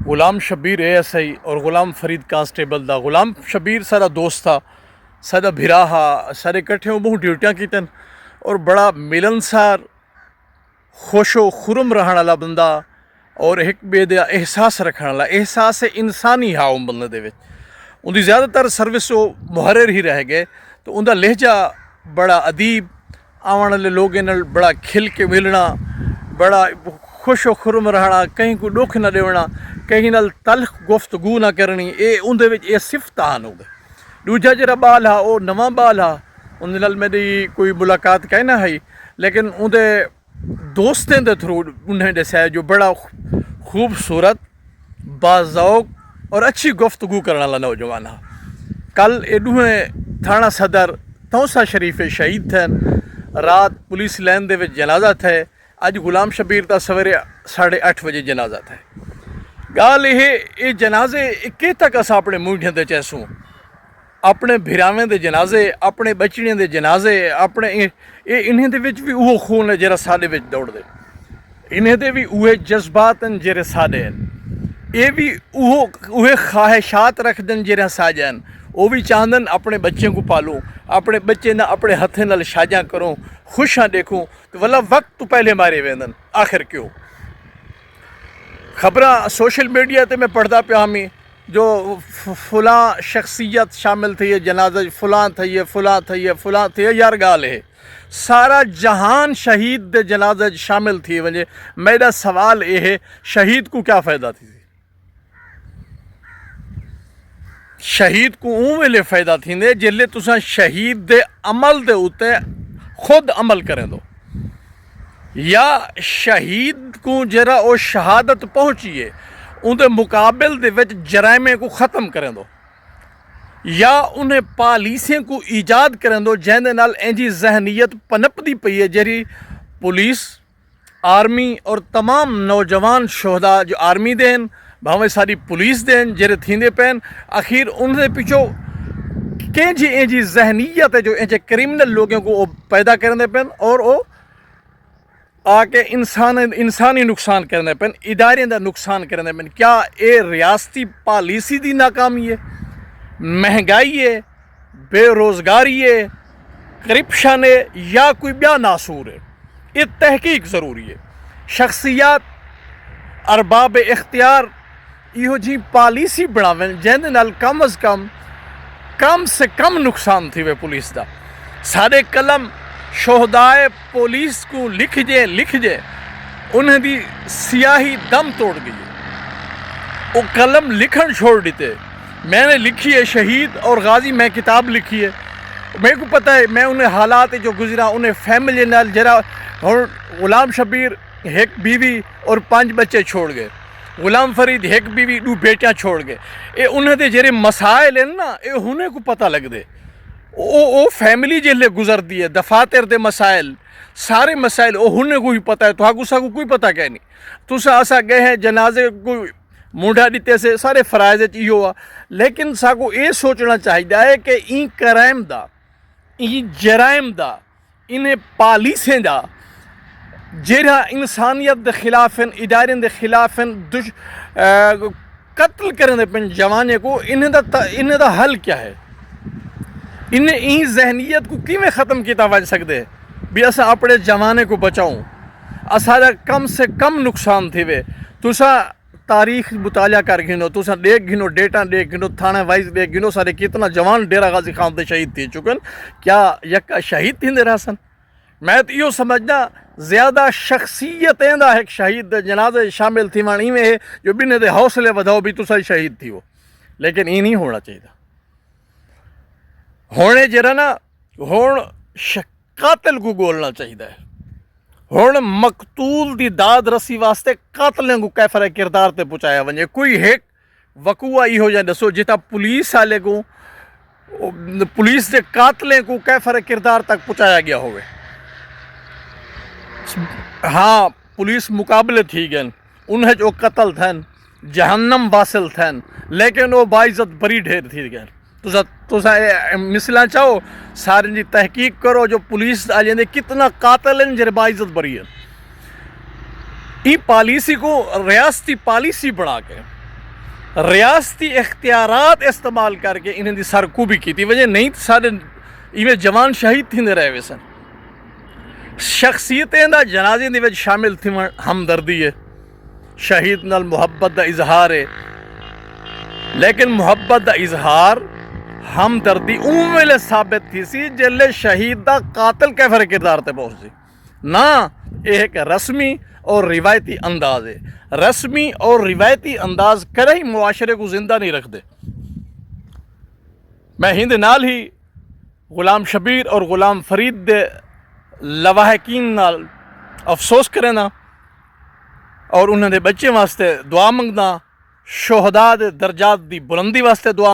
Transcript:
Ghulam Shabbir ASI اور Ghulam Farid constable دا. غلام شبیر سارا دوست تھا, سارا بھرا ہا, سارے کٹھے ہو بہت ڈیوٹیاں کیتن اور بڑا ملنسار خوش و خرم رہن والا بندہ اور ایک بے دیا احساس رکھنے والا, احساس انسانی ہا ان بندے دے وچ. ان دی زیادہ تر سروس وہ محرر ہی رہ گئے, تو ان دا لہجہ بڑا ادیب, آون والے لوگوں نال بڑا کھل کے ملنا, بڑا خوش و خرم رہنا, کہیں کو دکھ نہ دینا, کہیں نال تلخ گفتگو نہ کرنی. ان دے وچ یہ صفت آن ہو گئے. دوجا جڑا بال ہا وہ نواں بال ہا, ان نال میری کوئی ملاقات کہہ نہ ہے, لیکن ان دے دوستیں دے تھرو انہیں دسیا جو بڑا خوبصورت, باذوق اور اچھی گفتگو کرنے والا نوجوان ہا. کل یہ دوہیں تھانہ صدر توسا شریف شہید تھے, رات پولیس لین دے وچ جنازہ تھے, اج غلام شبیر دا سویرے 8:30 بجے جنازہ تھے. گال یہ جنازے کہ تک اسا اپنے موڈیاں دے چیسوں, اپنے بھراویں دے جنازے, اپنے بچڑیاں دے جنازے, اپنے انہیں دے وچ بھی وہ خون ہے جرا ساڈے وچ دوڑ دے, انہیں دے بھی اوہے جذبات ہیں جرے ساڈے ہیں, یہ بھی اوہے خواہشات رکھ دن جرے ساڈے ہیں. وہ بھی چاہندن اپنے بچے کو پالوں, اپنے بچے نہ اپنے ہتھیں نال شاجاں کروں, خوشاں دیکھوں, تو والا وقت تو پہلے مارے ویندن آخر کیوں. خبراں سوشل میڈیا تے میں پڑھدا پیا ہمیں جو فلاں شخصیت شامل تھی ہے جنازہ, فلاں تھی ہے, فلاں تھی ہے, فلاں تھی ہے. یار گال ہے سارا جہان شہید دے جنازہ شامل تھی ونجے. میرا سوال یہ ہے شہید کو کیا فائدہ تھی؟ شہید کو اون ویلے فائدہ تھیندے جلے تساں شہید دے عمل دے اوتے خود عمل کریں دو, یا شہید کو جرا او شہادت پہنچیے ان دے مقابل دے وچ جرائمے کو ختم کریں دو, یا انہیں پالیسیں کو ایجاد کریں دو جہندے نال انجی ذہنیت پنپ دی پئی ہے جری پولیس, آرمی اور تمام نوجوان شہداء جو آرمی دیں بھاویں ساری پولیس دیں جرے تھیندے پین, اخیر ان دے پیچھو انجی ذہنیت ہے جو انجے کریمنل لوگوں کو پیدا کرنے پین اور وہ آ کے انسانی نقصان کرنے پین, ادارے دا نقصان کرنے پین. کیا اے ریاستی پالیسی دی ناکامی ہے, مہنگائی ہے, بے روزگاری ہے, کرپشن ہے, یا کوئی بیا ناسور ہے؟ یہ تحقیق ضروری ہے. شخصیات ارباب اختیار یہ جی پالیسی بناویں جہندے نال کم از کم سے کم نقصان تھی وے پولیس دا. سارے قلم شہدائے پولیس کو لکھ جے انہیں دی سیاہی دم توڑ گئی, وہ قلم لکھن چھوڑ دیتے. میں نے لکھی ہے شہید اور غازی, میں کتاب لکھی ہے, میرے کو پتہ ہے میں انہیں حالات جو گزرا, انہیں فیملی نال جرا. اور غلام شبیر ایک بیوی اور 5 بچے چھوڑ گئے, غلام فرید ایک بیوی 2 بیٹیاں چھوڑ گئے. یہ انہیں دے جڑے مسائل ہیں نا یہ انہیں کو پتہ لگ دے. او فیملی جلے گزر دی ہے, دفاتر دے مسائل, سارے مسائل وہ انہیں کو ہی پتہ ہے. تو آگو ساگو کوئی پتہ کہ نہیں. تسا اسا گئے ہیں جنازے کو مونڈا دیتے سے سارے فرائض یہ ہوا, لیکن ساگو یہ سوچنا چاہیے ہے کہ این کرائم دا, این جرائم دا, انہیں پالیسیں دا جہاں انسانیت دے خلاف ہیں, ادارے دے خلاف ہیں, قتل کرنے پن جوانے کو, انہیں دا حل کیا ہے؟ انہیں این ذہنیت کو کیویں ختم کیتا جا سکتے بھی اسا اپنے جوانے کو بچاؤں, اسارا کم سے کم نقصان تھی وے. تسا تاریخ مطالعہ کر گھنو, تسا دیکھ گھنو, ڈیٹا دیکھ گھنو, تھانہ وائز دیکھ گھنو, سارے کتنا جوان ڈیرہ غازی خان دے شہید تھی چکن. کیا یکا شہید تھی دے رہسن؟ میں تو یہ سمجھنا زیادہ شخصیتیں دا ایک شہید دے جنازے شامل تھی مانی میں ہے جو بنے دے حوصلے بدھاؤ بھی تسا شہید تھی ہو. لیکن یہ نہیں ہونا چاہیے. ہونے جرا نا ہون قاتل کو گولنا چاہیے. ہون مقتول دی داد رسی واسطے قاتلیں کو کیفر کردار تے پہنچایا ونجے. کوئی ایک وقوع یہ ہو جائے دسو جتا پولیس والے کو, پولیس دے قاتلیں کو کیفر کردار تک پہنچایا گیا ہوئے. ہاں پولیس مقابلے تھی گئن, انہیں جو قتل تھن جہنم واصل تھن, لیکن وہ باعزت بری ڈھیر تھی گئن. تو مثلاں چاہو سارے جی تحقیق کرو جو پولیس آ جاندے کتنا قاتل ہیں جرے باعزت بری ہے. ای پالیسی کو ریاستی پالیسی بنا کے ریاستی اختیارات استعمال کر کے انہیں دی سرکوبی کی تھی وجہ نہیں سارے ایویں جوان شہید تھیندے رہے ہوئے سن شخصیتیں دا جنازے دی وجہ شامل تھی ہمدردی ہے شہید نال محبت دا اظہار ہے لیکن محبت دا اظہار ہمدردی اون ویلے ثابت تھی سی جلے شہید دا قاتل کیفر کردار تے پہنچ سی نہ یہ ایک رسمی اور روایتی انداز ہے رسمی اور روایتی انداز کرے ہی معاشرے کو زندہ نہیں رکھ دے میں ہند نال ہی غلام شبیر اور غلام فرید دے لواحقین نال افسوس کرے نا اور انہوں نے بچے واسطے دعا منگنا شہداء دے درجات دی بلندی واسطے دعا